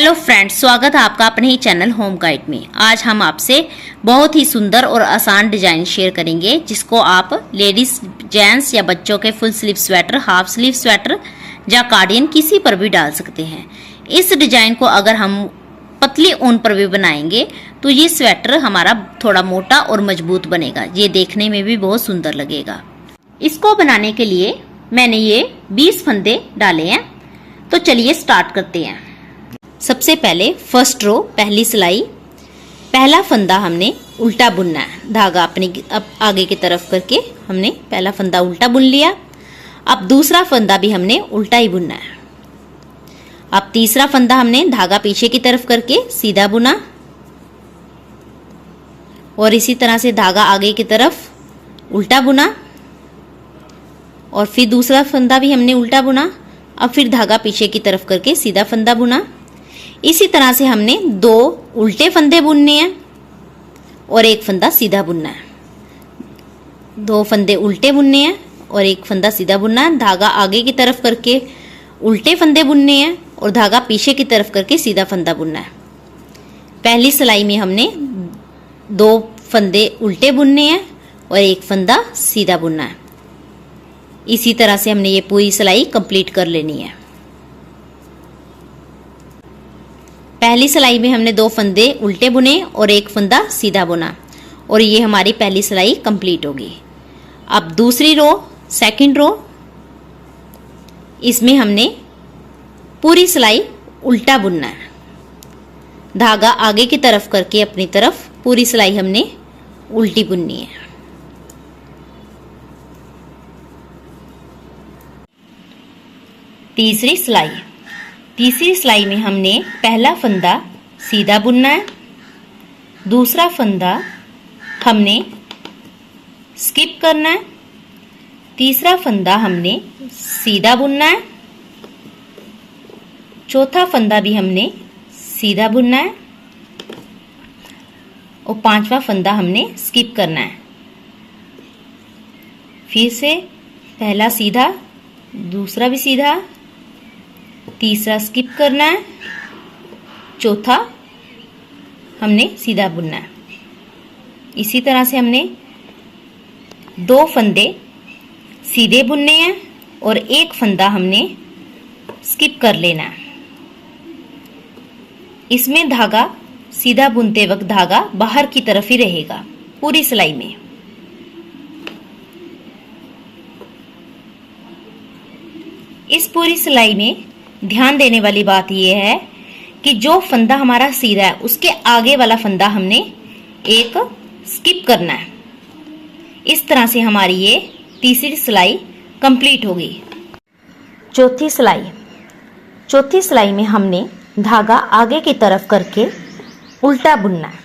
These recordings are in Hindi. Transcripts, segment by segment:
हेलो फ्रेंड्स, स्वागत है आपका अपने ही चैनल होम गाइड में। आज हम आपसे बहुत ही सुंदर और आसान डिजाइन शेयर करेंगे जिसको आप लेडीज, जेंट्स या बच्चों के full sleeve sweater, half sleeve sweater या कार्डिगन किसी पर भी डाल सकते हैं। इस डिजाइन को अगर हम पतली ऊन पर भी बनाएंगे तो ये स्वेटर हमारा थोड़ा मोटा और मजबूत बनेगा। ये देखने में भी बहुत सुंदर लगेगा। इसको बनाने के लिए मैंने ये 20 फंदे डाले हैं। तो चलिए स्टार्ट करते हैं। सबसे पहले फर्स्ट रो, पहली सिलाई, पहला फंदा हमने उल्टा बुनना है। धागा अपने आगे की तरफ करके हमने पहला फंदा उल्टा बुन लिया। अब दूसरा फंदा भी हमने उल्टा ही बुनना है। अब तीसरा फंदा हमने धागा पीछे की तरफ करके सीधा बुना और इसी तरह से धागा आगे की तरफ उल्टा बुना और फिर दूसरा फंदा भी हमने उल्टा बुना। अब फिर धागा पीछे की तरफ करके सीधा फंदा बुना। इसी तरह से हमने 2 उल्टे फंदे बुनने हैं और एक फंदा सीधा बुनना है। 2 फंदे उल्टे बुनने हैं और एक फंदा सीधा बुनना है। धागा आगे की तरफ करके उल्टे फंदे बुनने हैं और धागा पीछे की तरफ करके सीधा फंदा बुनना है। पहली सिलाई में हमने 2 फंदे उल्टे बुनने हैं और एक फंदा सीधा बुनना है। इसी तरह से हमने ये पूरी सिलाई कंप्लीट कर लेनी है। पहली सिलाई में हमने 2 फंदे उल्टे बुने और एक फंदा सीधा बुना और ये हमारी पहली सिलाई कंप्लीट होगी। अब दूसरी रो, सेकंड रो, इसमें हमने पूरी सिलाई उल्टा बुनना है। धागा आगे की तरफ करके अपनी तरफ पूरी सिलाई हमने उल्टी बुननी है। तीसरी सिलाई में हमने पहला फंदा सीधा बुनना है। दूसरा फंदा हमने स्किप करना है। तीसरा फंदा हमने सीधा बुनना है। चौथा फंदा भी हमने सीधा बुनना है और 5वां फंदा हमने स्किप करना है। फिर से पहला सीधा, दूसरा भी सीधा, तीसरा स्किप करना है, चौथा हमने सीधा बुनना है। इसी तरह से हमने 2 फंदे सीधे बुनने हैं और एक फंदा हमने स्किप कर लेना है। इसमें धागा सीधा बुनते वक्त धागा बाहर की तरफ ही रहेगा पूरी सिलाई में। इस पूरी सिलाई में ध्यान देने वाली बात यह है कि जो फंदा हमारा सीधा है उसके आगे वाला फंदा हमने एक स्किप करना है। इस तरह से हमारी ये तीसरी सिलाई कंप्लीट होगी। चौथी सिलाई में हमने धागा आगे की तरफ करके उल्टा बुनना है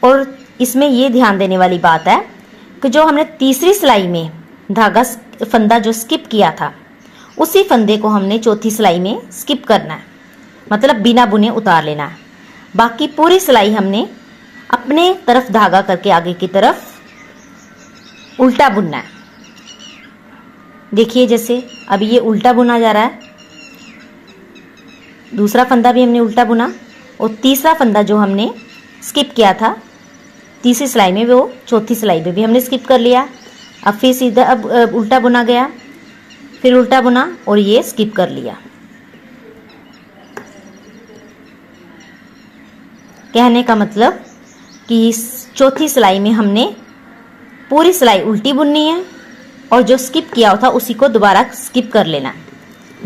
और इसमें ये ध्यान देने वाली बात है कि जो हमने तीसरी सिलाई में धागा फंदा जो स्किप किया था उसी फंदे को हमने चौथी सिलाई में स्किप करना है, मतलब बिना बुने उतार लेना है। बाकी पूरी सिलाई हमने अपने तरफ धागा करके आगे की तरफ उल्टा बुनना है। देखिए जैसे अभी ये उल्टा बुना जा रहा है। दूसरा फंदा भी हमने उल्टा बुना और तीसरा फंदा जो हमने स्किप किया था तीसरी सिलाई में वो चौथी सिलाई में भी हमने स्किप कर लिया। अब फिर सीधा अब उल्टा बुना गया, फिर उल्टा बुना और ये स्किप कर लिया। कहने का मतलब कि इस चौथी सिलाई में हमने पूरी सिलाई उल्टी बुननी है और जो स्किप किया था उसी को दोबारा स्किप कर लेना है,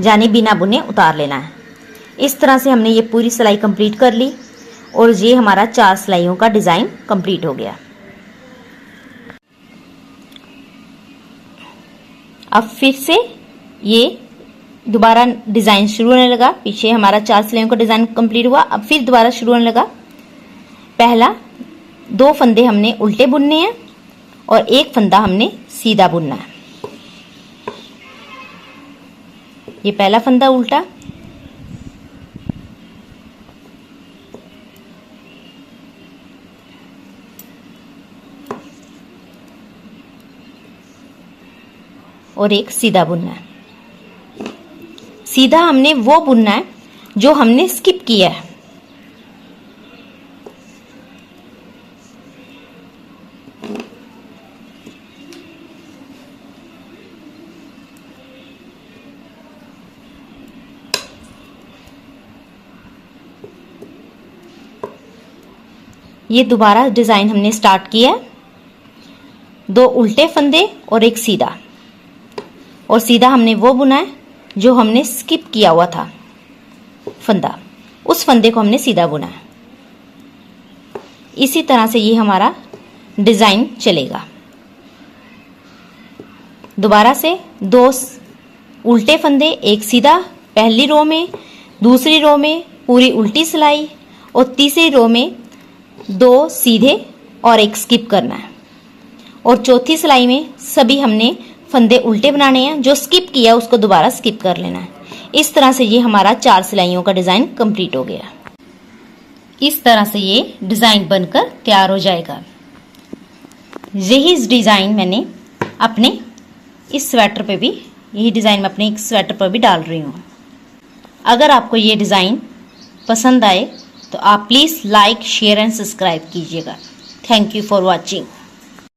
यानी बिना बुने उतार लेना है। इस तरह से हमने ये पूरी सिलाई कंप्लीट कर ली और ये हमारा 4 सिलाइयों का डिज़ाइन कंप्लीट हो गया। अब फिर से ये दोबारा डिज़ाइन शुरू होने लगा। पीछे हमारा 4 सिलाइयों का डिज़ाइन कंप्लीट हुआ। अब फिर दोबारा शुरू होने लगा। पहला 2 फंदे हमने उल्टे बुनने हैं और एक फंदा हमने सीधा बुनना है। ये पहला फंदा उल्टा, और एक सीधा बुनना है। सीधा हमने वो बुनना है जो हमने स्किप किया है। ये दोबारा डिज़ाइन हमने स्टार्ट किया है, 2 उल्टे फंदे और एक सीधा, और सीधा हमने वो बुना है जो हमने स्किप किया हुआ था फंदा, उस फंदे को हमने सीधा बुना है। इसी तरह से ये हमारा डिज़ाइन चलेगा। दोबारा से 2 उल्टे फंदे, एक सीधा पहली रो में, दूसरी रो में पूरी उल्टी सिलाई, और तीसरी रो में 2 सीधे और एक स्किप करना है, और चौथी सिलाई में सभी हमने फंदे उल्टे बनाने हैं, जो स्किप किया उसको दोबारा स्किप कर लेना है। इस तरह से ये हमारा 4 सिलाइयों का डिज़ाइन कंप्लीट हो गया। इस तरह से ये डिज़ाइन बनकर तैयार हो जाएगा। यही डिज़ाइन मैंने अपने इस स्वेटर पे भी, यही डिज़ाइन मैं अपने इस स्वेटर पर भी डाल रही हूँ। अगर आपको ये डिज़ाइन पसंद आए तो आप please like, share and subscribe कीजिएगा। Thank you for watching.